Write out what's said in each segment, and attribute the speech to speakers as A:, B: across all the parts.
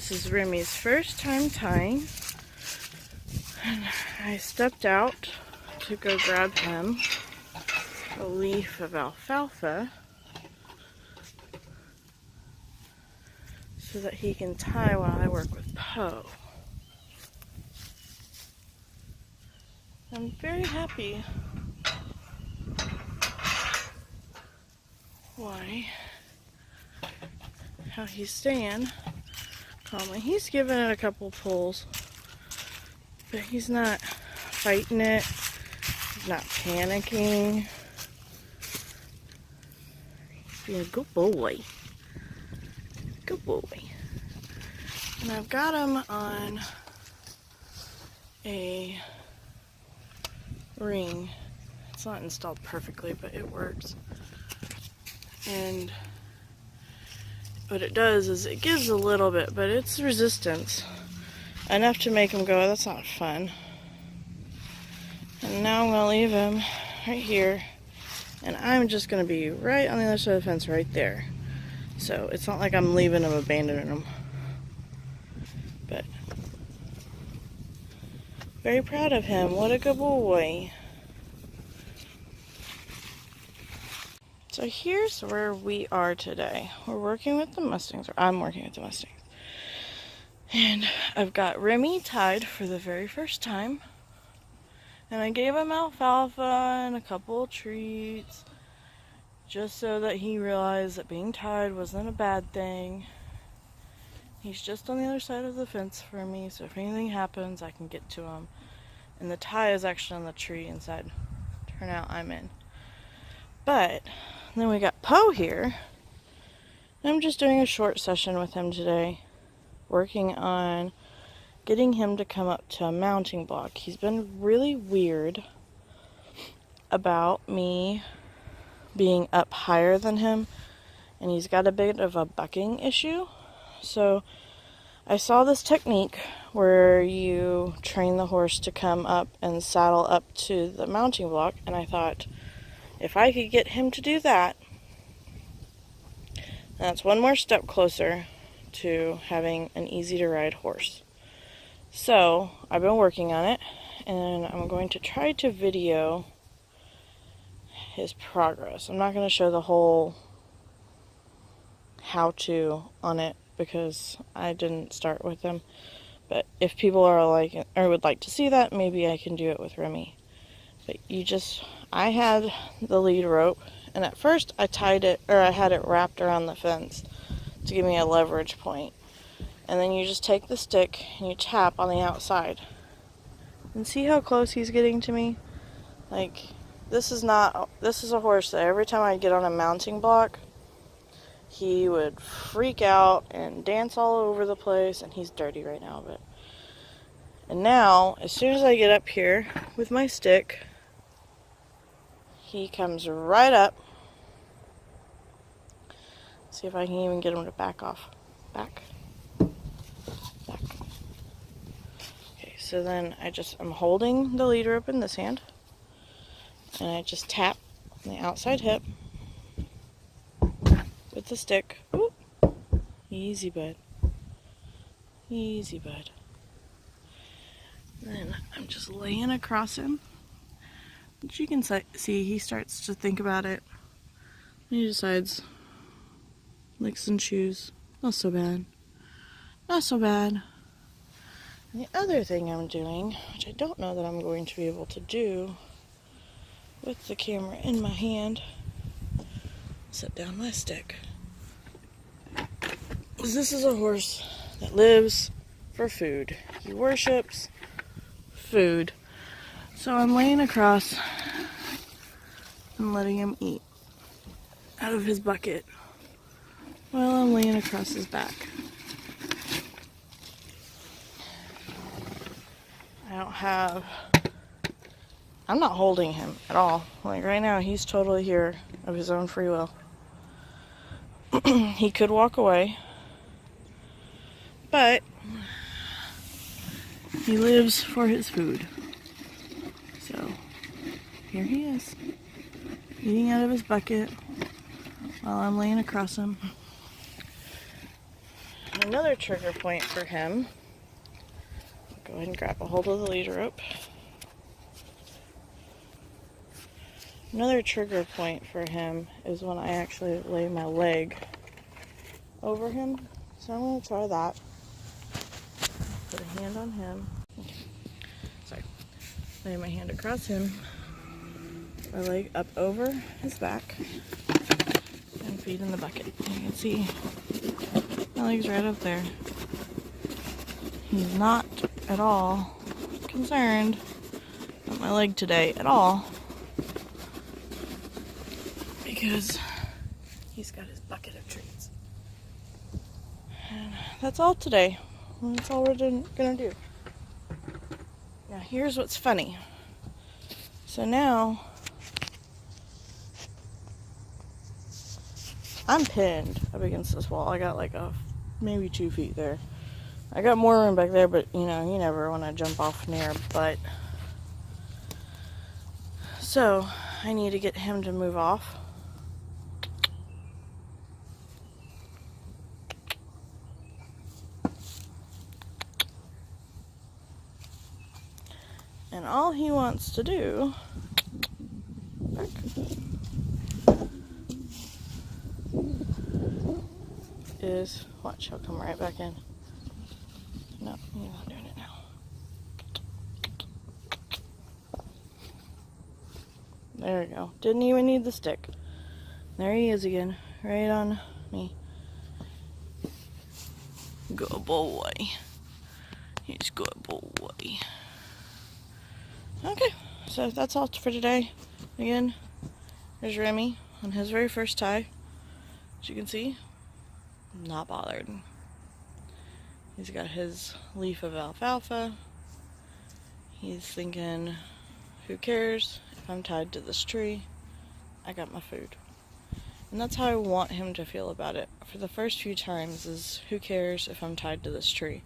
A: This is Remy's first time tying. And I stepped out to go grab him a leaf of alfalfa so that he can tie while I work with Poe. I'm very happy. Why? How he's staying calmly. He's giving it a couple pulls, but he's not fighting it. He's not panicking. He's being a good boy. Good boy. And I've got him on a ring. It's not installed perfectly, but it works. And what it does is it gives a little bit, but it's resistance. Enough to make him go, that's not fun. And now I'm going to leave him right here. And I'm just going to be right on the other side of the fence right there. So it's not like I'm leaving him, abandoning him. But very proud of him. What a good boy. So here's where we are today. We're working with the mustangs, or I'm working with the mustangs. And I've got Remy tied for the very first time. And I gave him alfalfa and a couple of treats, just so that he realized that being tied wasn't a bad thing. He's just on the other side of the fence for me, so if anything happens, I can get to him. And the tie is actually on the tree inside. Turnout I'm in. But then we got Poe here. I'm just doing a short session with him today, working on getting him to come up to a mounting block. He's been really weird about me being up higher than him, and he's got a bit of a bucking issue. So I saw this technique where you train the horse to come up and saddle up to the mounting block, and I thought, if I could get him to do that, that's one more step closer to having an easy to ride horse. So I've been working on it, and I'm going to try to video his progress. I'm not going to show the whole how-to on it because I didn't start with him. But if people are like, or would like to see that, maybe I can do it with Remy. But I had the lead rope, and at first I tied it, or I had it wrapped around the fence to give me a leverage point. And then you just take the stick and you tap on the outside. And see how close he's getting to me? Like, this is a horse that every time I'd get on a mounting block, he would freak out and dance all over the place, and he's dirty right now, but. And now, as soon as I get up here with my stick, he comes right up. See if I can even get him to back off. Back. Okay, so then I'm holding the lead rope in this hand, and I just tap on the outside hip with the stick. Ooh. Easy, bud. Easy, bud. Then I'm just laying across him. But you can see he starts to think about it. He decides, licks and chews. Not so bad. Not so bad. And the other thing I'm doing, which I don't know that I'm going to be able to do with the camera in my hand, set down my stick. This is a horse that lives for food. He worships food. So I'm laying across and letting him eat out of his bucket while I'm laying across his back. I'm not holding him at all. Like right now, he's totally here of his own free will. He could walk away, but he lives for his food. So here he is, eating out of his bucket while I'm laying across him. another trigger point for him. Go ahead and grab a hold of the lead rope. Another trigger point for him is when I actually lay my leg over him. So I'm going to try that. Put a hand on him. Okay. Sorry. Lay my hand across him. My leg up over his back. And feet in the bucket. You can see my leg's right up there. He's not at all concerned about my leg today at all. Because he's got his bucket of treats. And that's all today. That's all we're gonna do. Now here's what's funny. So now I'm pinned up against this wall. I got like maybe 2 feet there. I got more room back there, but you know, you never want to jump off near. But so I need to get him to move off. And all he wants to do is, watch, he'll come right back in. No, he's not doing it now. There we go. Didn't even need the stick. There he is again, right on me. Good boy. He's good boy. Okay, so that's all for today. Again, there's Remy on his very first tie. As you can see, not bothered. He's got his leaf of alfalfa. He's thinking, who cares if I'm tied to this tree? I got my food. And that's how I want him to feel about it. For the first few times is, who cares if I'm tied to this tree?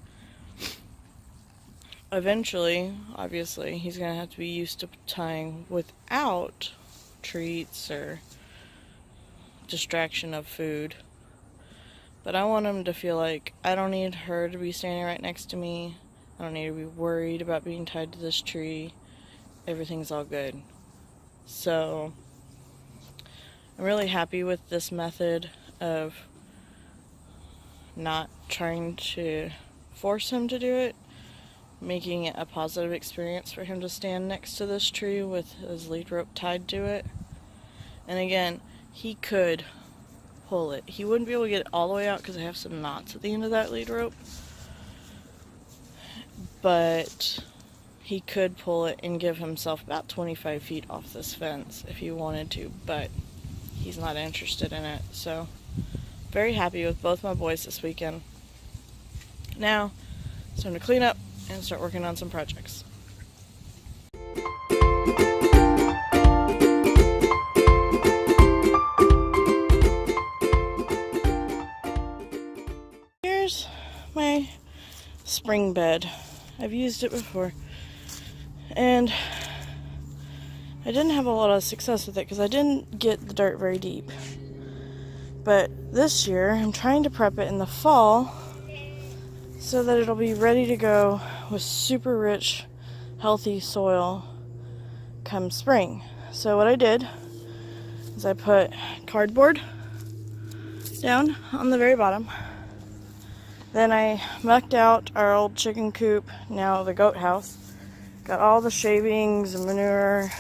A: Eventually, obviously, he's going to have to be used to tying without treats or distraction of food. But I want him to feel like I don't need her to be standing right next to me. I don't need to be worried about being tied to this tree. Everything's all good. So I'm really happy with this method of not trying to force him to do it, making it a positive experience for him to stand next to this tree with his lead rope tied to it. And again, he could pull it. He wouldn't be able to get it all the way out because I have some knots at the end of that lead rope. But he could pull it and give himself about 25 feet off this fence if he wanted to, but he's not interested in it. So, very happy with both my boys this weekend. Now, it's time to clean up and start working on some projects. Here's my spring bed. I've used it before, and I didn't have a lot of success with it because I didn't get the dirt very deep. But this year I'm trying to prep it in the fall so that it'll be ready to go with super rich, healthy soil come spring. So what I did is I put cardboard down on the very bottom. Then I mucked out our old chicken coop, now the goat house. Got all the shavings and manure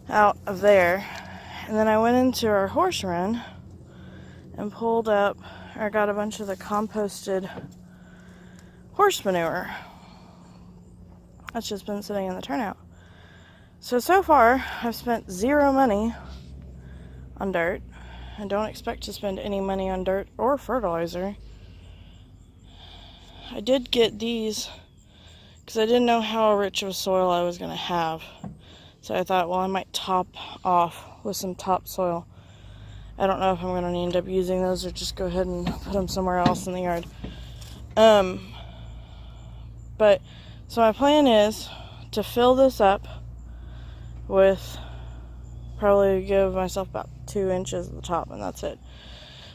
A: out of there. And then I went into our horse run and pulled up, or got a bunch of the composted horse manure. That's just been sitting in the turnout. So far, I've spent zero money on dirt. I don't expect to spend any money on dirt or fertilizer. I did get these because I didn't know how rich of a soil I was going to have. So I thought, well, I might top off with some topsoil. I don't know if I'm going to end up using those or just go ahead and put them somewhere else in the yard. But, so my plan is to fill this up with, probably give myself about 2 inches at the top, and that's it.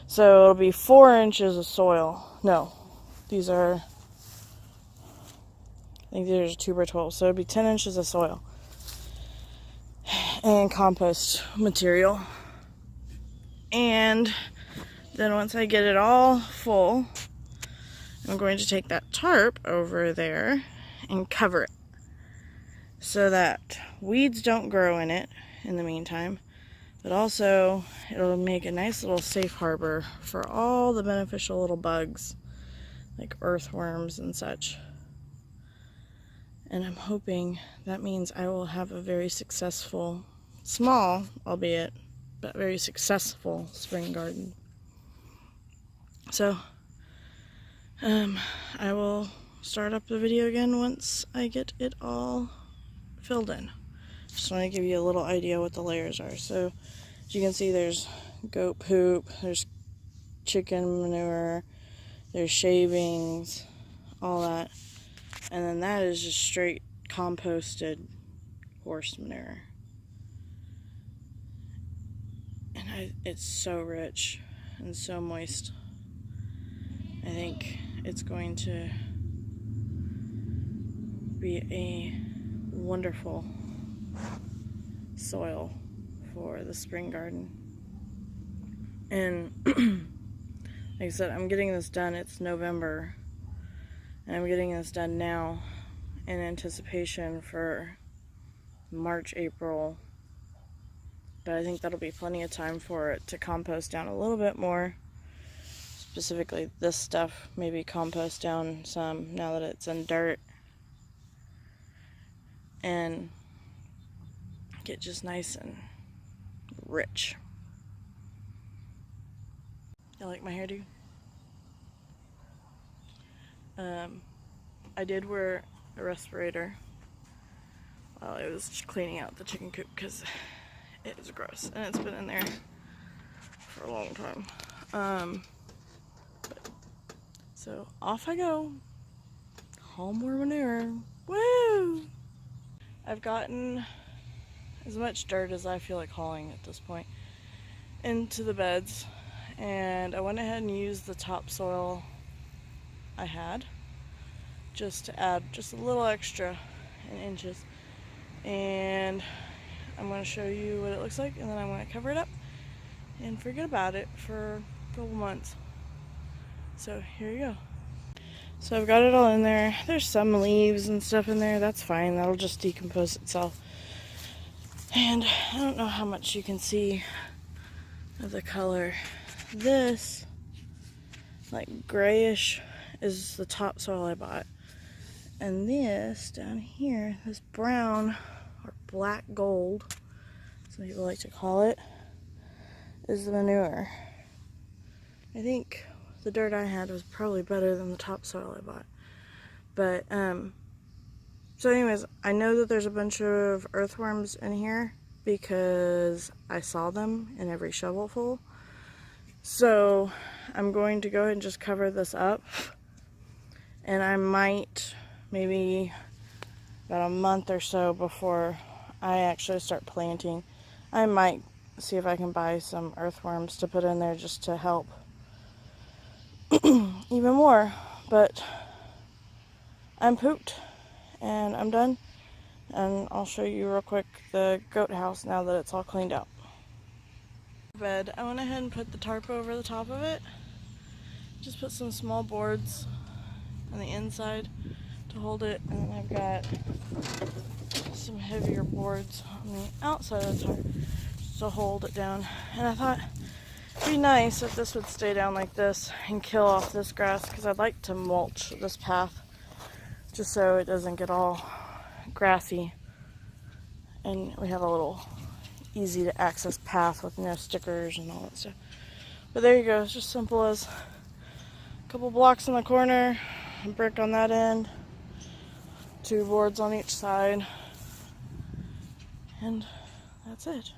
A: So it'll be 4 inches of soil. No, these are, I think these are 2x12. So it'll be 10 inches of soil and compost material. And then once I get it all full, I'm going to take that tarp over there and cover it so that weeds don't grow in it in the meantime, but also it'll make a nice little safe harbor for all the beneficial little bugs like earthworms and such. And I'm hoping that means I will have a very successful, small albeit, but very successful spring garden. So I will start up the video again once I get it all filled in. Just want to give you a little idea what the layers are. So as you can see, there's goat poop, there's chicken manure, there's shavings, all that. And then that is just straight composted horse manure. And it's so rich and so moist. I think it's going to be a wonderful soil for the spring garden. And like I said, I'm getting this done. It's November, and I'm getting this done now in anticipation for March, April. But I think that'll be plenty of time for it to compost down a little bit more. Specifically this stuff, maybe compost down some now that it's in dirt, and get just nice and rich. You like my hairdo? I did wear a respirator while I was cleaning out the chicken coop because it is gross and it's been in there for a long time. So off I go. Home more manure. Woo! I've gotten as much dirt as I feel like hauling at this point into the beds, and I went ahead and used the topsoil I had just to add just a little extra in inches. And I'm going to show you what it looks like, and then I'm going to cover it up and forget about it for a couple months. So here you go. So I've got it all in there. There's some leaves and stuff in there. That's fine. That'll just decompose itself. And I don't know how much you can see of the color. This, like grayish, is the topsoil I bought. And this down here, this brown or black gold, some people like to call it, is the manure. I think the dirt I had was probably better than the topsoil I bought. But, so anyways, I know that there's a bunch of earthworms in here because I saw them in every shovelful. So I'm going to go ahead and just cover this up. And I might, maybe about a month or so before I actually start planting, I might see if I can buy some earthworms to put in there just to help even more. But I'm pooped and I'm done, and I'll show you real quick the goat house now that it's all cleaned out. Bed, I went ahead and put the tarp over the top of it. Just put some small boards on the inside to hold it, and then I've got some heavier boards on the outside of the tarp to hold it down. And I thought it'd be nice if this would stay down like this and kill off this grass, because I'd like to mulch this path just so it doesn't get all grassy, and we have a little easy to access path with no stickers and all that stuff. But there you go. It's just simple as a couple blocks in the corner, a brick on that end, 2 boards on each side, and that's it.